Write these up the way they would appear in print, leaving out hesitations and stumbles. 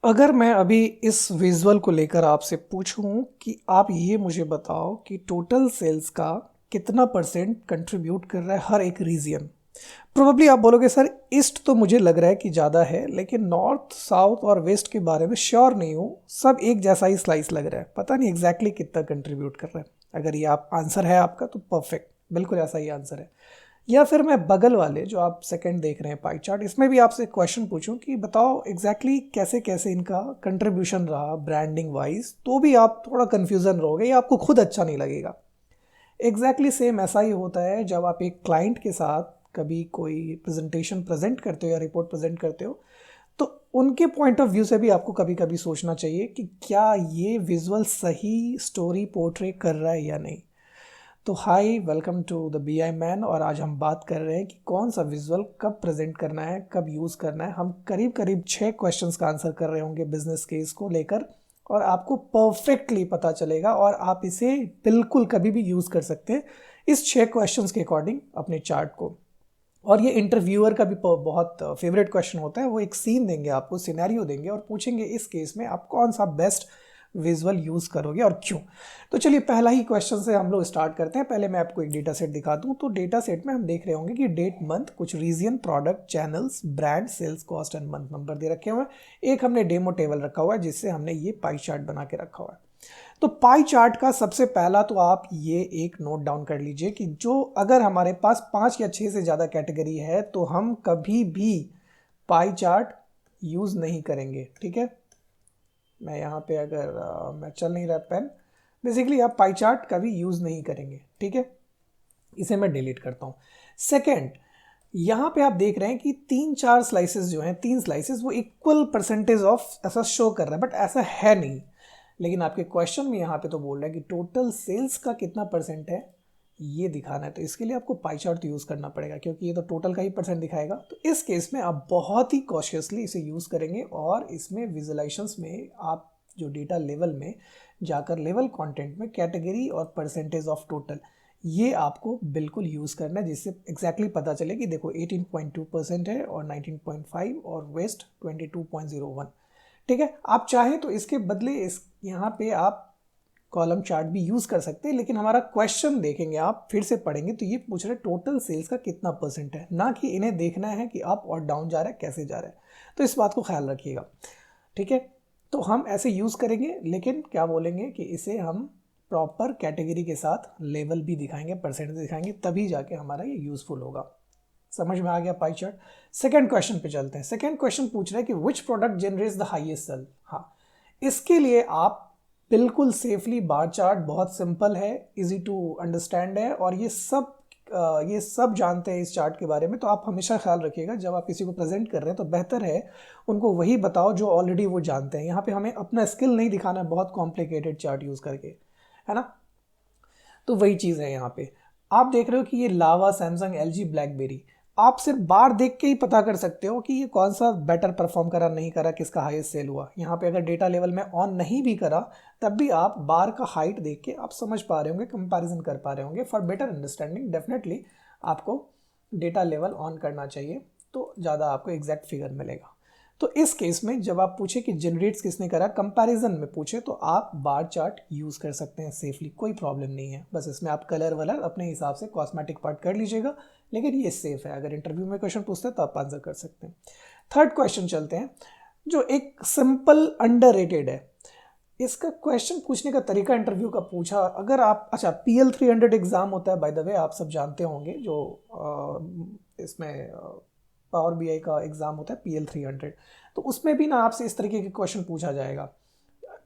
अगर मैं अभी इस विजुअल को लेकर आपसे पूछूं कि आप ये मुझे बताओ कि टोटल सेल्स का कितना परसेंट कंट्रीब्यूट कर रहा है हर एक रीजन। प्रोबेबली आप बोलोगे सर ईस्ट तो मुझे लग रहा है कि ज़्यादा है, लेकिन नॉर्थ साउथ और वेस्ट के बारे में श्योर नहीं हूँ। सब एक जैसा ही स्लाइस लग रहा है, पता नहीं एग्जैक्टली कितना कंट्रीब्यूट कर रहा है। अगर ये आप आंसर है आपका तो परफेक्ट, बिल्कुल ऐसा ही आंसर है। या फिर मैं बगल वाले जो आप सेकंड देख रहे हैं पाई चार्ट, इसमें भी आपसे क्वेश्चन पूछूं कि बताओ एग्जैक्टली कैसे कैसे इनका कंट्रीब्यूशन रहा ब्रांडिंग वाइज, तो भी आप थोड़ा कन्फ्यूज़न रहोगे या आपको खुद अच्छा नहीं लगेगा। एग्जैक्टली सेम ऐसा ही होता है जब आप एक क्लाइंट के साथ कभी कोई प्रेजेंटेशन प्रेजेंट करते हो या रिपोर्ट प्रेजेंट करते हो, तो उनके पॉइंट ऑफ व्यू से भी आपको कभी कभी सोचना चाहिए कि क्या ये विजुअल सही स्टोरी पोर्ट्रे कर रहा है या नहीं। तो hi, welcome to the B I man. और आज हम बात कर रहे हैं कि कौन सा विजुअल कब प्रेजेंट करना है, कब यूज़ करना है। हम करीब करीब 6 क्वेश्चंस का आंसर कर रहे होंगे बिजनेस केस को लेकर, और आपको परफेक्टली पता चलेगा और आप इसे बिल्कुल कभी भी यूज़ कर सकते हैं इस 6 क्वेश्चंस के अकॉर्डिंग अपने चार्ट को। और ये इंटरव्यूअर का भी बहुत फेवरेट क्वेश्चन होता है। वो एक सीन देंगे आपको, सिनेरियो देंगे और पूछेंगे इस केस में आप कौन सा बेस्ट विजुअल यूज़ करोगे और क्यों। तो चलिए पहला ही क्वेश्चन से हम लोग स्टार्ट करते हैं। पहले मैं आपको एक डेटा सेट दिखा दूं। तो डेटा सेट में हम देख रहे होंगे कि डेट, मंथ, कुछ region, product, channels, brand, sales cost and month number दे रखे हुए हैं। एक हमने डेमो टेबल रखा हुआ है जिससे हमने ये पाई चार्ट बना के रखा हुआ है। तो पाई चार्ट का सबसे पहला तो आप ये एक नोट डाउन कर लीजिए कि जो अगर हमारे पास 5 या 6 से ज़्यादा कैटेगरी है तो हम कभी भी पाई चार्ट यूज़ नहीं करेंगे। ठीक है, मैं यहाँ पे अगर मैं चल नहीं रहा पेन, बेसिकली आप पाई चार्ट कभी यूज़ नहीं करेंगे। ठीक है, इसे मैं डिलीट करता हूँ। सेकेंड, यहाँ पे आप देख रहे हैं कि 3-4 स्लाइसेस जो हैं, 3 स्लाइसेस वो इक्वल परसेंटेज ऑफ ऐसा शो कर रहा है, बट ऐसा है नहीं। लेकिन आपके क्वेश्चन में यहाँ पे तो बोल रहा है कि टोटल सेल्स का कितना परसेंट है ये दिखाना है। तो इसके लिए आपको पाई चार्ट तो यूज़ करना पड़ेगा क्योंकि ये तो टोटल का ही परसेंट दिखाएगा। तो इस केस में आप बहुत ही कॉशियसली इसे यूज़ करेंगे और इसमें विजुलाइजेशंस में आप जो डेटा लेवल में जाकर लेवल कंटेंट में कैटेगरी और परसेंटेज ऑफ टोटल ये आपको बिल्कुल यूज़ करना है, जिससे एग्जैक्टली पता चले कि देखो 18.2% है और 19.5 और वेस्ट 22.01। ठीक है, आप चाहें तो इसके बदले इस यहाँ पे आप कॉलम चार्ट भी यूज़ कर सकते हैं, लेकिन हमारा क्वेश्चन देखेंगे, आप फिर से पढ़ेंगे तो ये पूछ रहे टोटल सेल्स का कितना परसेंट है, ना कि इन्हें देखना है कि अप और डाउन जा रहा है, कैसे जा रहा है। तो इस बात को ख्याल रखिएगा। ठीक है, तो हम ऐसे यूज़ करेंगे, लेकिन क्या बोलेंगे कि इसे हम प्रॉपर कैटेगरी के साथ लेवल भी दिखाएंगे, परसेंटेज दिखाएंगे, तभी जाके हमारा ये यूज़फुल होगा। समझ में आ गया पाई चार्ट। सेकंड क्वेश्चन पे चलते हैं। सेकंड क्वेश्चन पूछ रहा है कि which product generates the highest sale. हाँ, इसके लिए आप बिल्कुल सेफली बार चार्ट बहुत सिंपल है, इजी टू अंडरस्टैंड है और ये सब जानते हैं इस चार्ट के बारे में। तो आप हमेशा ख्याल रखिएगा जब आप किसी को प्रेजेंट कर रहे हैं तो बेहतर है उनको वही बताओ जो ऑलरेडी वो जानते हैं। यहाँ पे हमें अपना स्किल नहीं दिखाना है बहुत कॉम्प्लिकेटेड चार्ट यूज़ करके, है ना। तो वही चीज़ है यहाँ पे। आप देख रहे हो कि ये लावा, सैमसंग, एलजी, ब्लैकबेरी, आप सिर्फ बार देख के ही पता कर सकते हो कि ये कौन सा बेटर परफॉर्म करा, नहीं करा, किसका हाईएस्ट सेल हुआ। यहाँ पे अगर डेटा लेवल में ऑन नहीं भी करा तब भी आप बार का हाइट देख के आप समझ पा रहे होंगे, कंपैरिजन कर पा रहे होंगे। फॉर बेटर अंडरस्टैंडिंग डेफिनेटली आपको डेटा लेवल ऑन करना चाहिए, तो ज़्यादा आपको एग्जैक्ट फिगर मिलेगा। तो इस केस में जब आप पूछे कि जनरेट्स किसने करा, कंपैरिजन में पूछे, तो आप बार चार्ट यूज़ कर सकते हैं सेफली, कोई प्रॉब्लम नहीं है। बस इसमें आप कलर वलर अपने हिसाब से कॉस्मेटिक पार्ट कर लीजिएगा, लेकिन ये सेफ है। अगर इंटरव्यू में क्वेश्चन पूछते हैं तो आप आंसर कर सकते हैं। थर्ड क्वेश्चन चलते हैं, जो एक सिंपल अंडररेटेड है। इसका क्वेश्चन पूछने का तरीका इंटरव्यू का पूछा, अगर आप, अच्छा, PL300 एग्ज़ाम होता है बाय द वे, आप सब जानते होंगे, जो इसमें पावर बीआई का एग्ज़ाम होता है PL300। तो उसमें भी ना आपसे इस तरीके के क्वेश्चन पूछा जाएगा।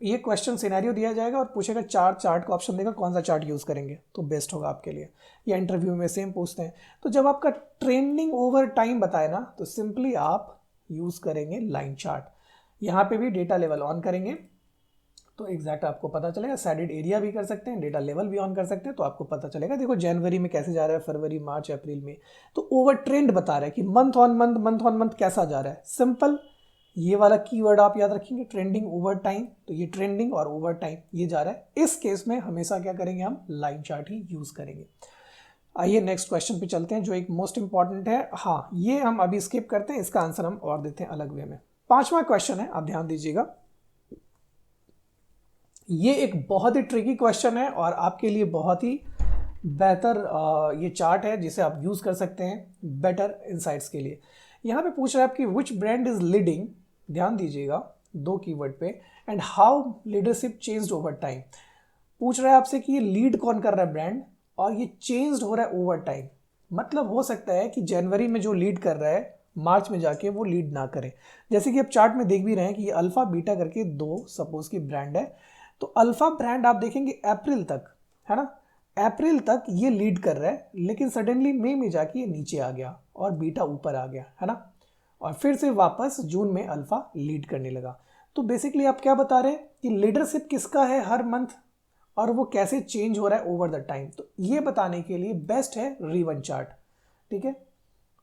ये क्वेश्चन सिनेरियो दिया जाएगा और पूछेगा चार चार्ट का ऑप्शन देगा, कौन सा चार्ट यूज़ करेंगे तो बेस्ट होगा आपके लिए। या इंटरव्यू में सेम पूछते हैं। तो जब आपका ट्रेंडिंग ओवर टाइम बताए ना तो सिंपली आप यूज़ करेंगे लाइन चार्ट। यहाँ पे भी डेटा लेवल ऑन करेंगे तो एग्जैक्ट आपको पता चलेगा। सैडेड एरिया भी कर सकते हैं, डेटा लेवल भी ऑन कर सकते हैं, तो आपको पता चलेगा देखो जनवरी में कैसे जा रहा है, फरवरी, मार्च, अप्रैल में। तो ओवर ट्रेंड बता रहा है कि month on month, month on month कैसा जा रहा है। सिंपल, ये वाला कीवर्ड आप याद रखेंगे, ट्रेंडिंग ओवर टाइम। तो ये ट्रेंडिंग और ओवर टाइम ये जा रहा है। इस केस में हमेशा क्या करेंगे, हम लाइन चार्ट ही यूज़ करेंगे। आइए नेक्स्ट क्वेश्चन पे चलते हैं जो एक मोस्ट इंपॉर्टेंट है। हाँ, ये हम अभी स्किप करते हैं, इसका आंसर हम और देते हैं अलग वे में। 5वां क्वेश्चन है, आप ध्यान दीजिएगा। ये एक बहुत ही ट्रिकी क्वेश्चन है और आपके लिए बहुत ही बेहतर ये चार्ट है जिसे आप यूज कर सकते हैं बेटर इंसाइट्स के लिए। यहाँ पे पूछ रहा है आपकी विच ब्रांड इज लीडिंग, ध्यान दीजिएगा 2 कीवर्ड पे, and how leadership changed over time. पूछ रहा है आपसे कि ये लीड कौन कर रहा है ब्रांड और ये चेंज्ड हो रहा है ओवर टाइम। मतलब हो सकता है कि जनवरी में जो लीड कर रहा है मार्च में जाके वो लीड ना करे। जैसे कि आप चार्ट में देख भी रहे हैं कि ये अल्फा बीटा करके 2 सपोज की ब्रांड है, तो अल्फा ब्रांड आप देखेंगे अप्रैल तक, है ना, अप्रैल तक ये लीड कर रहा है, लेकिन सडनली मई में जाके ये नीचे आ गया और बीटा ऊपर आ गया, है ना, और फिर से वापस जून में अल्फा लीड करने लगा। तो बेसिकली आप क्या बता रहे हैं कि लीडरशिप किसका है हर मंथ और वो कैसे चेंज हो रहा है ओवर द टाइम। तो ये बताने के लिए बेस्ट है रीवन चार्ट, ठीक है,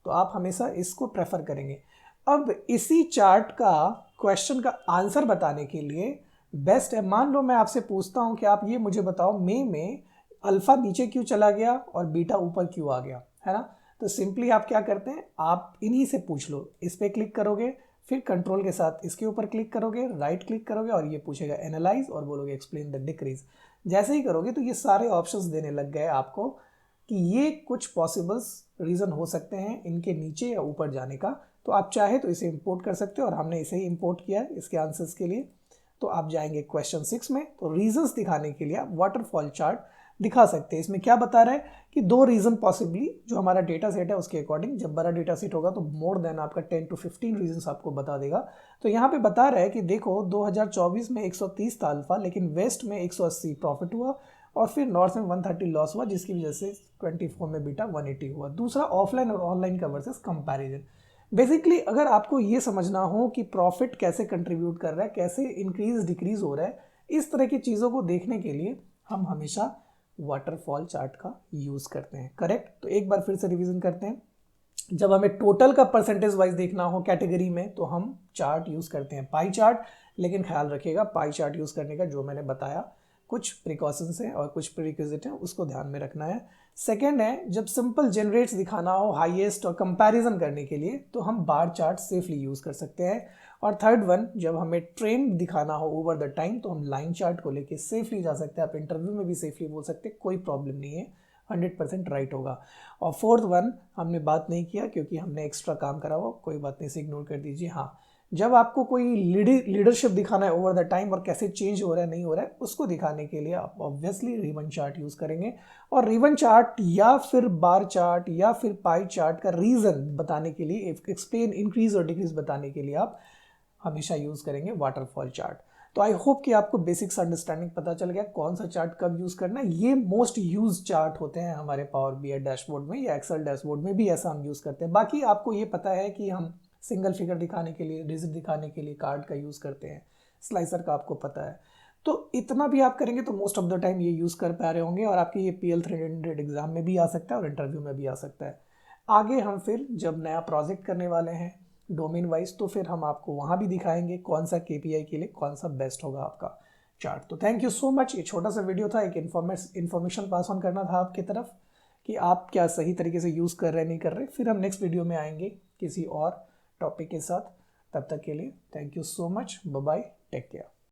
तो आप हमेशा इसको प्रेफर करेंगे। अब इसी चार्ट का क्वेश्चन का आंसर बताने के लिए बेस्ट है, मान लो मैं आपसे पूछता हूं कि आप ये मुझे बताओ मई में अल्फा नीचे क्यों चला गया और बीटा ऊपर क्यों आ गया, है ना। तो सिंपली आप क्या करते हैं, आप इन्हीं से पूछ लो, इस पर क्लिक करोगे, फिर कंट्रोल के साथ इसके ऊपर क्लिक करोगे, राइट क्लिक करोगे और ये पूछेगा एनालाइज और बोलोगे एक्सप्लेन द डिक्रीज। जैसे ही करोगे तो ये सारे ऑप्शंस देने लग गए आपको कि ये कुछ पॉसिबल्स रीज़न हो सकते हैं इनके नीचे या ऊपर जाने का। तो आप चाहे तो इसे इंपोर्ट कर सकते हो और हमने इसे ही इंपोर्ट किया है इसके आंसर्स के लिए। तो आप जाएंगे क्वेश्चन 6 में, तो रीजंस दिखाने के लिए आप वाटरफॉल चार्ट दिखा सकते हैं। इसमें क्या बता रहा है कि 2 रीजन पॉसिबली जो हमारा डेटा सेट है उसके अकॉर्डिंग, जब बड़ा डेटा सेट होगा तो मोर देन आपका 10 to 15 रीजंस आपको बता देगा। तो यहाँ पे बता रहा है कि देखो 2024 में 130 था अल्फा, लेकिन वेस्ट में 180 प्रॉफिट हुआ और फिर नॉर्थ में 130 लॉस हुआ, जिसकी वजह से 24 में बीटा 180 हुआ। दूसरा ऑफलाइन और ऑनलाइन का वर्सेस कंपैरिजन। बेसिकली अगर आपको ये समझना हो कि प्रॉफिट कैसे कंट्रीब्यूट कर रहा है, कैसे इंक्रीज डिक्रीज हो रहा है, इस तरह की चीज़ों को देखने के लिए हम हमेशा वाटरफॉल चार्ट का यूज़ करते हैं, करेक्ट। तो एक बार फिर से रिवीजन करते हैं। जब हमें टोटल का परसेंटेज वाइज देखना हो कैटेगरी में तो हम चार्ट यूज़ करते हैं पाई चार्ट, लेकिन ख्याल रखिएगा पाई चार्ट यूज़ करने का जो मैंने बताया कुछ प्रिकॉशंस हैं और कुछ प्रीरिक्विजिट हैं, उसको ध्यान में रखना है। सेकेंड है जब सिंपल जनरेट्स दिखाना हो हाईएस्ट और कंपैरिजन करने के लिए तो हम बार चार्ट सेफली यूज़ कर सकते हैं। और थर्ड वन, जब हमें ट्रेंड दिखाना हो ओवर द टाइम तो हम लाइन चार्ट को लेके सेफली जा सकते हैं। आप इंटरव्यू में भी सेफली बोल सकते हैं, कोई प्रॉब्लम नहीं है, 100% राइट होगा। और फोर्थ वन हमने बात नहीं किया क्योंकि हमने एक्स्ट्रा काम करा हुआ, कोई बात नहीं, इसे इग्नोर कर दीजिए। हाँ, जब आपको कोई लीडरशिप दिखाना है ओवर द टाइम और कैसे चेंज हो रहा है नहीं हो रहा है उसको दिखाने के लिए आप ऑब्वियसली रिवन चार्ट यूज़ करेंगे। और रिवन चार्ट या फिर बार चार्ट या फिर पाई चार्ट का रीज़न बताने के लिए, एक्सप्लेन इंक्रीज और डिक्रीज बताने के लिए आप हमेशा यूज़ करेंगे वाटरफॉल चार्ट। तो आई होप कि आपको बेसिक्स अंडरस्टैंडिंग पता चल गया कौन सा चार्ट कब यूज़ करना है। ये मोस्ट यूज चार्ट होते हैं हमारे पावर बीआई डैशबोर्ड में या एक्सेल डैशबोर्ड में भी ऐसा हम यूज़ करते हैं। बाकी आपको ये पता है कि हम सिंगल फिगर दिखाने के लिए, डिजिट दिखाने के लिए कार्ड का यूज़ करते हैं, स्लाइसर का आपको पता है। तो इतना भी आप करेंगे तो मोस्ट ऑफ द टाइम ये यूज़ कर पा रहे होंगे और आपके ये PL 300 एग्जाम में भी आ सकता है और इंटरव्यू में भी आ सकता है। आगे हम फिर जब नया प्रोजेक्ट करने वाले हैं डोमेन वाइज तो फिर हम आपको वहाँ भी दिखाएंगे कौन सा KPI के लिए कौन सा बेस्ट होगा आपका चार्ट। तो थैंक यू सो मच। ये छोटा सा वीडियो था, एक इन्फॉर्मेशन पास ऑन करना था आपकी तरफ कि आप क्या सही तरीके से यूज़ कर रहे हैं नहीं कर रहे। फिर हम नेक्स्ट वीडियो में आएंगे किसी और टॉपिक के साथ। तब तक के लिए thank you so much, bye bye, take care.